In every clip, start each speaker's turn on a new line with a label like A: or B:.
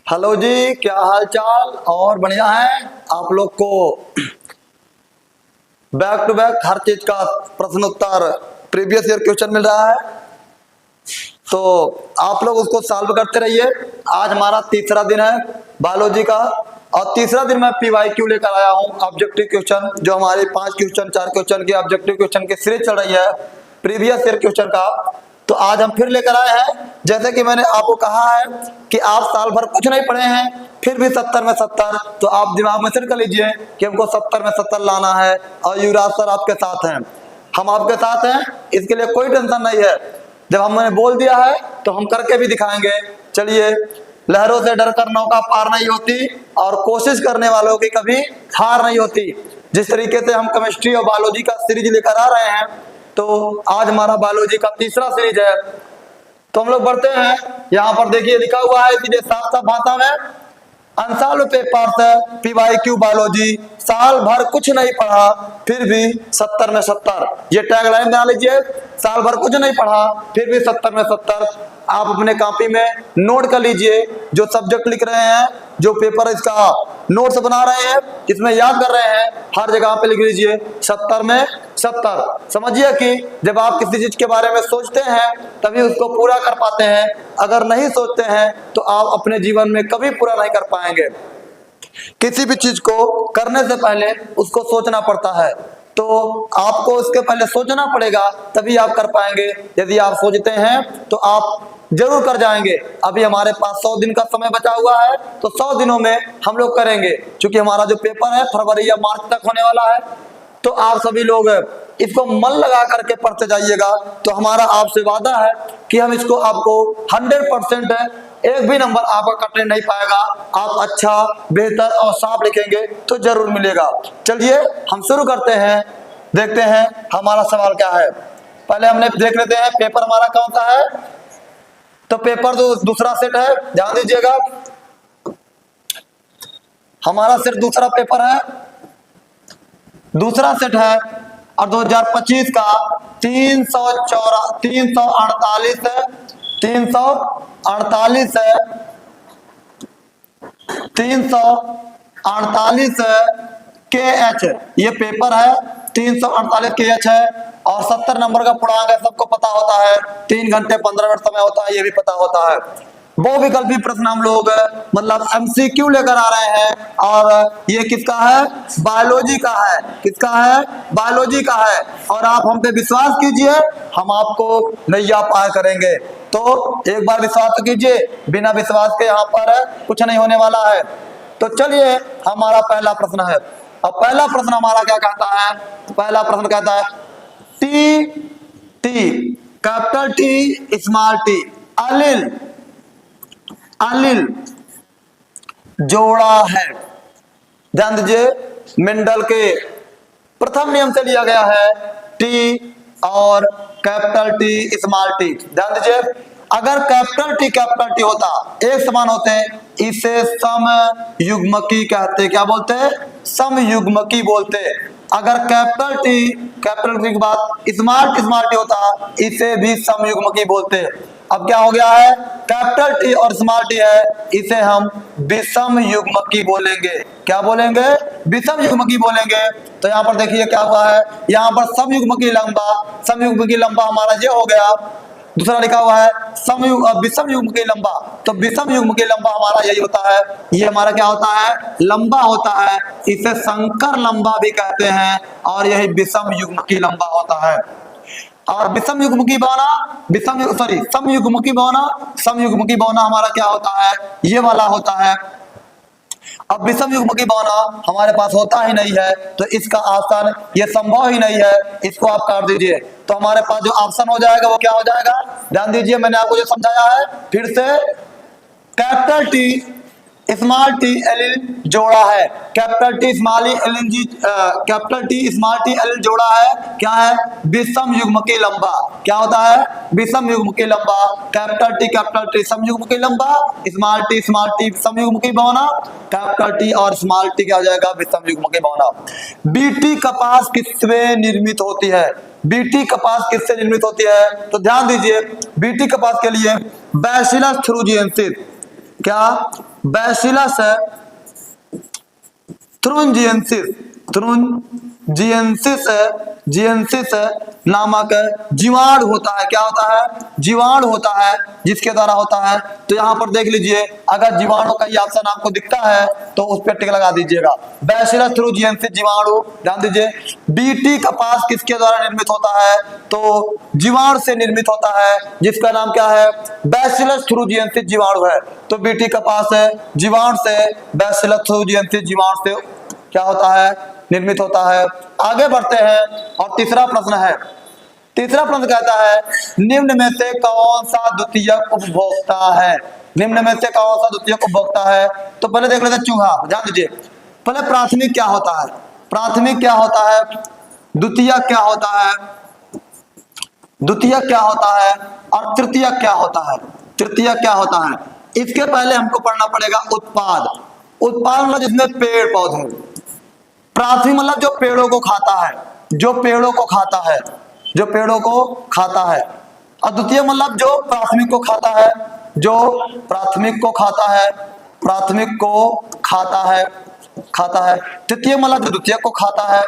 A: Hello जी, क्या हाल चाल। और बढ़िया है आप लोग को। बैक टू बैक हर चीज का प्रश्न उत्तर प्रीवियस ईयर क्वेश्चन मिल रहा है, तो आप लोग उसको सॉल्व करते रहिए। आज हमारा तीसरा दिन है बायोलॉजी का, और तीसरा दिन मैं पीवाईक्यू लेकर आया हूँ, ऑब्जेक्टिव क्वेश्चन। जो हमारी 5 क्वेश्चन 4 क्वेश्चन की ऑब्जेक्टिव क्वेश्चन की सीरीज चल रही है प्रीवियस ईयर क्वेश्चन का, तो आज हम फिर लेकर आए हैं। जैसे कि मैंने आपको कहा है कि आप साल भर कुछ नहीं पढ़े हैं, फिर भी 70 में 70, तो आप दिमाग में सेट कर लीजिए कि हमको 70 में 70 लाना है। और युवराज सर आपके साथ हैं, हम आपके साथ हैं, इसके लिए कोई टेंशन नहीं है। जब हमने बोल दिया है तो हम करके भी दिखाएंगे। चलिए, लहरों से डरकर नौका पार नहीं होती, और कोशिश करने वालों की कभी हार नहीं होती। जिस तरीके से हम केमिस्ट्री और बायोलॉजी का सीरीज लेकर आ रहे हैं, तो आज हमारा बायोलॉजी का तीसरा सीरीज है। तो हम लोग बढ़ते हैं। यहाँ पर देखिए लिखा हुआ है सीधे साफ साफ भाषा में, अनसॉल्व पेपर्स पीवाईक्यू बायोलॉजी, साल भर कुछ नहीं पढ़ा फिर भी 70 में 70। ये टैग लाइन बना लीजिए, साल भर कुछ नहीं पढ़ा फिर भी 70 में 70। आप अपने कॉपी में नोट कर लीजिए, जो सब्जेक्ट लिख रहे हैं, जो पेपर इसका नोट्स बना रहे हैं, इसमें याद कर रहे हैं, हर जगह पे लिख लीजिए 70 में 70। समझिए कि जब आप किसी चीज के बारे में सोचते हैं तभी उसको पूरा कर पाते हैं, अगर नहीं सोचते हैं तो आप अपने जीवन में कभी पूरा नहीं कर पाएंगे। किसी भी चीज को करने से पहले उसको सोचना पड़ता है, तो आपको उसके पहले सोचना पड़ेगा, तभी आप कर पाएंगे। यदि आप सोचते हैं तो आप जरूर कर जाएंगे। अभी हमारे पास 100 दिन का समय बचा हुआ है, तो 100 दिनों में हम लोग करेंगे। क्योंकि हमारा जो पेपर है फरवरी या मार्च तक होने वाला है, तो आप सभी लोग इसको मन लगा करके पढ़ते जाइएगा। तो हमारा आपसे वादा है कि हम इसको आपको 100% एक भी नंबर आपका कटने नहीं पाएगा। आप अच्छा, बेहतर और साफ लिखेंगे तो जरूर मिलेगा। चलिए हम शुरू करते हैं, देखते हैं हमारा सवाल क्या है। पहले हमने देख लेते हैं पेपर हमारा कौन सा है। तो पेपर जो दूसरा सेट है, ध्यान दीजिएगा, हमारा सिर्फ दूसरा पेपर है, दूसरा सेट है। और 2025 का 348 KH ये पेपर है, 348 KH है। और 70 नंबर का पूर्णांक है, सबको पता होता है। 3 घंटे 15 मिनट समय होता है, ये भी पता होता है। बहुविकल्पी प्रश्न हम लोग मतलब MCQ लेकर आ रहे हैं, और ये किसका है? बायोलॉजी का है। किसका है? बायोलॉजी का है। और आप हम पे विश्वास कीजिए, हम आपको नैया पार करेंगे। तो एक बार विश्वास तो कीजिए, बिना विश्वास के यहाँ पर कुछ नहीं होने वाला है। तो चलिए हमारा पहला प्रश्न है। अब पहला प्रश्न हमारा क्या कहता है? पहला प्रश्न कहता है T capital T small T Anil जोड़ा है। ध्यान दीजिए, मेंडल के प्रथम नियम से लिया गया है टी और कैपिटल टी स्मॉल टी। ध्यान दीजिए, अगर कैपिटल टी होता, एक समान होते, इसे समयुग्मकी कहते। क्या बोलते? समयुग्मकी बोलते। अगर कैपिटल टी के बाद स्मॉल टी होता, इसे भी समयुग्मकी बोलते। अब क्या हो गया है? कैपिटल टी और स्मॉल टी है, इसे हम विषम युग्मकी बोलेंगे। क्या बोलेंगे? विषम युग्मकी बोलेंगे। तो यहाँ पर देखिए क्या हुआ है, यहाँ पर समयुग्मकी लंबा हमारा ये हो गया। दूसरा लिखा हुआ है विषम युग्मकी लंबा। तो विषम युग्मकी लंबा हमारा यही होता है, ये हमारा क्या होता है? लंबा होता है। इसे संकर लंबा भी कहते हैं, और यही विषम युग्मकी लंबा होता है। और समयुग्मकी बौना हमारा क्या होता है? ये वाला होता है। अब विषम युग्मकी बौना हमारे पास होता ही नहीं है, तो इसका ऑप्शन ये संभव ही नहीं है, इसको आप काट दीजिए। तो हमारे पास जो ऑप्शन हो जाएगा वो क्या हो जाएगा? ध्यान दीजिए, मैंने आपको जो समझाया है फिर से, capital T small T allele जोड़ा है। Capital T small T allele जोड़ा है। क्या है? विषम युग्मकी लंबा। क्या होता है? विषम युग्मकी लंबा। कैपिटल टी समयुग्मकी लंबा, स्मॉल टी समयुग्मकी बौना, कैपिटल टी और स्मॉल टी क्या हो जाएगा? विषम युग्मकी बौना। बीटी कपास किससे निर्मित होती है? बीटी कपास किससे निर्मित होती है? तो ध्यान दीजिए, बीटी कपास के लिए बैसिलस थ्यूरिजिएंसिस, क्या बैसिलस थ्रुंजिएंसिस नामक जीवाणु होता है। क्या होता है? जीवाणु होता है, जिसके द्वारा होता है। तो यहाँ पर देख लीजिए, अगर जीवाणु का ये ऑप्शन आपको दिखता है तो उस पर टिक लगा दीजिएगा। बैसिलस थ्रुंजिएंसिस जीवाणु, ध्यान दीजिए। बीटी कपास किसके द्वारा निर्मित होता है? तो जीवाणु से निर्मित होता है, जिसका नाम क्या है? बैसिलस थ्रुंजिएंसिस जीवाणु है। तो बीटी कपास है जीवाणु से, बैसिलस थ्रुंजिएंसिस जीवाणु से क्या होता है? निर्मित होता है। आगे बढ़ते हैं और तीसरा प्रश्न है। तीसरा प्रश्न कहता है निम्न में से कौन सा द्वितीयक उपभोक्ता है? निम्न में से कौन सा द्वितीयक उपभोक्ता है? तो पहले देख लेते हैं चूहा। ध्यान दीजिए, पहले प्राथमिक क्या होता है, प्राथमिक क्या होता है, द्वितीयक क्या होता है, द्वितीयक क्या होता है और तृतीयक क्या होता है, तृतीयक क्या होता है। इसके पहले हमको पढ़ना पड़ेगा उत्पाद। उत्पाद मतलब जिसमें पेड़ पौधे, प्राथमिक मतलब जो पेड़ों को खाता है, जो पेड़ों को खाता है, जो पेड़ों को खाता है। और द्वितीय मतलब जो प्राथमिक को खाता है, जो प्राथमिक को खाता है, प्राथमिक को खाता है, खाता है। तृतीय मतलब जो द्वितीय को खाता है।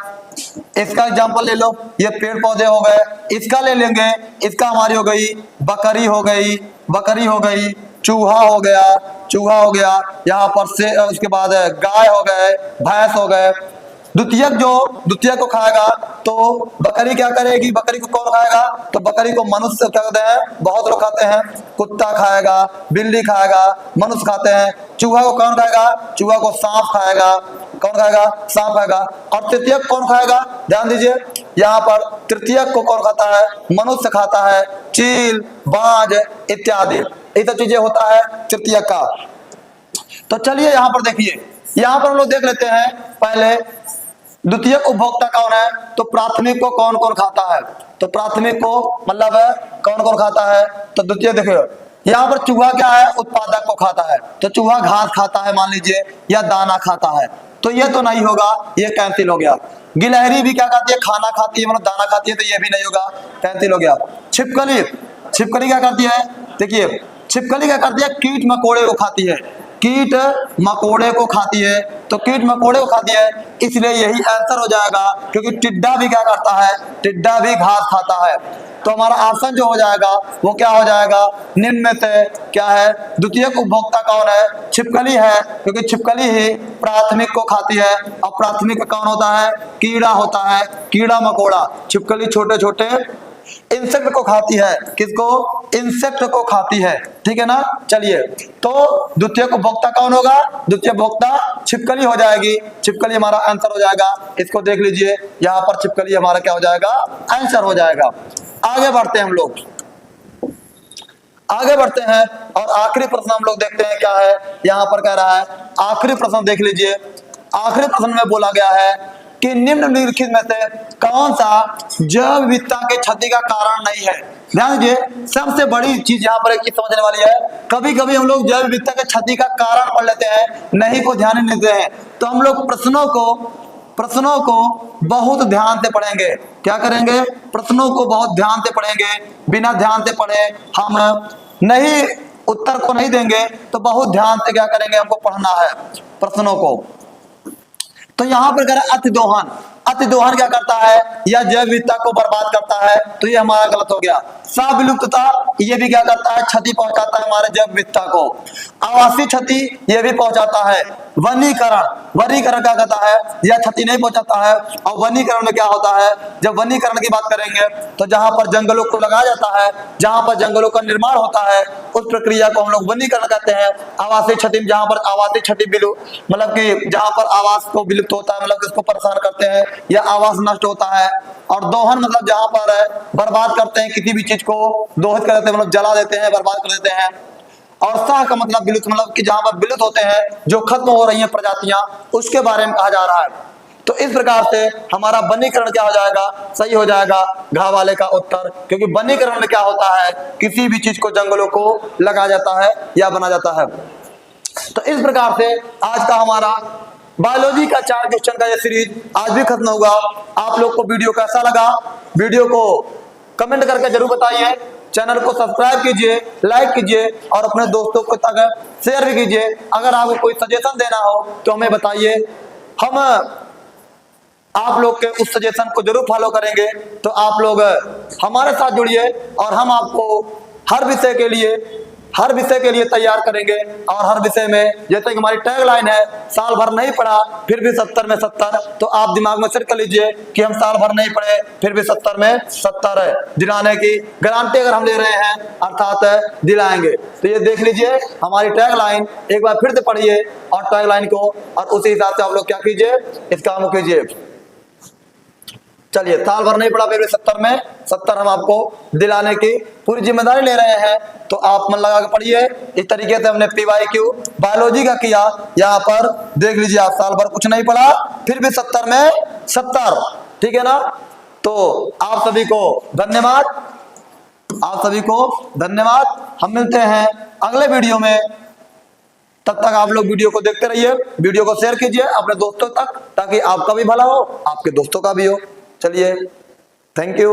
A: इसका एग्जांपल ले लो, ये पेड़ पौधे हो गए। इसका ले लेंगे, इसका हमारी हो गई बकरी, हो गई बकरी, हो गई चूहा, हो गया चूहा, हो गया यहाँ पर से। उसके बाद गाय हो गए, भैंस हो गए। द्वितीयक जो द्वितीय को खाएगा तो बकरी क्या करेगी? बकरी को कौन खाएगा? तो बकरी को मनुष्य क्या कहते हैं? बहुत लोग खाते हैं। कुत्ता खाएगा, बिल्ली खाएगा, मनुष्य खाते हैं। चूहा को कौन खाएगा? चूहा को सांप खाएगा। कौन खाएगा? सांप खाएगा। और तृतीयक कौन खाएगा? ध्यान दीजिए, यहाँ पर तृतीयक को कौन खाता है? मनुष्य खाता है। चील, बाज इत्यादि, ये सब चीजें होता है तृतीयक का। तो चलिए यहाँ पर देखिए, यहाँ पर हम लोग देख लेते हैं पहले द्वितीयक उपभोक्ता कौन है। तो प्राथमिक को कौन कौन खाता है? तो प्राथमिक को मतलब कौन कौन खाता है? तो द्वितीय देखियो, यहाँ पर चूहा क्या है? उत्पादक को खाता है। तो चूहा घास खाता है मान लीजिए, या दाना खाता है। तो ये तो नहीं होगा, ये कैंसिल हो गया। गिलहरी भी क्या खाती है? खाना खाती है, मतलब दाना खाती है, तो ये भी नहीं होगा, कैंसिल हो गया। छिपकली, छिपकली क्या करती है? देखिए, छिपकली क्या करती है? कीट मकोड़े को खाती है, कीट मकोड़े को खाती है। तो कीट मकोड़े को खाती है, इसलिए यही आंसर हो जाएगा। क्योंकि टिड्डा भी क्या करता है? टिड्डा भी घास खाता है। तो हमारा ऑप्शन जो हो जाएगा वो क्या हो जाएगा? निम्न में से क्या है? द्वितीयक उपभोक्ता कौन है? छिपकली है, क्योंकि छिपकली ही प्राथमिक को खाती है। और प्राथमिक कौन होता है? कीड़ा होता है, कीड़ा मकोड़ा। छिपकली छोटे छोटे इंसेक्ट को खाती है। किसको? इंसेक्ट को खाती है, ठीक है ना। चलिए, तो द्वितीय उपभोक्ता कौन होगा? द्वितीय उपभोक्ता छिपकली हो जाएगी। छिपकली हमारा आंसर हो जाएगा। इसको देख लीजिए, यहाँ पर छिपकली हमारा क्या हो जाएगा? आंसर हो जाएगा। आगे बढ़ते हैं हम लोग, आगे बढ़ते हैं और आखिरी प्रश्न हम लोग देखते हैं क्या है। यहाँ पर कह रहा है, आखिरी प्रश्न देख लीजिए। आखिरी प्रश्न में बोला गया है कि निम्नलिखित में से कौन सा जैव विविधता के क्षति का कारण नहीं है। ध्यान दीजिए, सबसे बड़ी चीज यहाँ पर एक चीज समझने वाली है। कभी कभी हम लोग जैव विविधता के क्षति का कारण पढ़ लेते हैं, नहीं को ध्यान नहीं देते हैं। तो हम लोग प्रश्नों को बहुत ध्यान से पढ़ेंगे। क्या करेंगे? प्रश्नों को बहुत ध्यान से पढ़ेंगे। बिना ध्यान से पढ़े हम नहीं, उत्तर को नहीं देंगे। तो बहुत ध्यान से क्या करेंगे? हमको पढ़ना है प्रश्नों को। तो यहाँ पर करें अतिदोहन। अतिदोहन क्या करता है? यह जैव विविधता को बर्बाद करता है, तो ये हमारा गलत हो गया। सविलुप्तता, ये भी क्या करता है? क्षति पहुंचाता है हमारे जैव विविधता को। आवासीय क्षति, ये भी पहुंचाता है। वनीकरण, वनीकरण क्या करता है? यह क्षति नहीं पहुंचाता है। और वनीकरण में क्या होता है? जब वनीकरण की बात करेंगे तो जहां पर जंगलों को लगाया जाता है, जहां पर जंगलों का निर्माण होता है, उस प्रक्रिया को हम लोग वनीकरण कहते हैं। आवासीय क्षति, जहां पर आवासीय क्षति मतलब कि जहां पर आवास को विलुप्त होता है, मतलब इसको परेशान करते हैं या आवास नष्ट होता है। और दोहन मतलब जहां पर बर्बाद करते हैं किसी भी चीज को, दोहित कर देते हैं, मतलब जला देते हैं, बर्बाद कर देते हैं। और सह का मतलब विलुप्त, मतलब कि जहां पर विलुप्त होते हैं, जो खत्म हो रही हैं प्रजातियां, उसके बारे में कहा जा रहा है। तो इस प्रकार से हमारा वनीकरण क्या हो जाएगा? सही हो जाएगा घ वाले का उत्तर। क्योंकि वनीकरण में क्या होता है? किसी भी चीज को, जंगलों को लगाया जाता है या बना जाता है। तो इस प्रकार से आज का हमारा बायोलॉजी का 4 क्वेश्चन का ये सीरीज आज भी खत्म हुआ। आप लोग को वीडियो कैसा लगा? वीडियो को कमेंट करके जरूर बताइए। चैनल को सब्सक्राइब कीजिए, लाइक कीजिए और अपने दोस्तों को तक शेयर भी कीजिए। अगर आपको कोई सजेशन देना हो तो हमें बताइए, हम आप लोग के उस सजेशन को जरूर फॉलो करेंगे। तो आप लोग हमारे साथ जुड़िए और हम आपको हर विषय के लिए तैयार करेंगे। और हर विषय में, जैसे कि हमारी टैग लाइन है, साल भर नहीं पढ़ा फिर भी 70 में 70, तो आप दिमाग में सेट कर लीजिए कि हम साल भर नहीं पढ़े फिर भी 70 में 70 दिलाने की गारंटी अगर हम ले रहे हैं, अर्थात दिलाएंगे। तो ये देख लीजिए हमारी टैग लाइन, एक बार फिर से पढ़िए और टैग लाइन को, और उसी हिसाब से आप लोग क्या कीजिए, इस काम को कीजिए। चलिए, साल भर नहीं पढ़ा फिर भी 70 में 70 हम आपको दिलाने की पूरी जिम्मेदारी ले रहे हैं। तो आप मन लगा के पढ़िए। इस तरीके से हमने PYQ बायोलॉजी का किया। यहाँ पर देख लीजिए, आप साल भर कुछ नहीं पढ़ा फिर भी 70 में 70, ठीक है ना। तो आप सभी को धन्यवाद, आप सभी को धन्यवाद। हम मिलते हैं अगले वीडियो में। तब तक आप लोग वीडियो को देखते रहिए, वीडियो को शेयर कीजिए अपने दोस्तों तक, ताकि आपका भी भला हो, आपके दोस्तों का भी हो। चलिए, थैंक यू।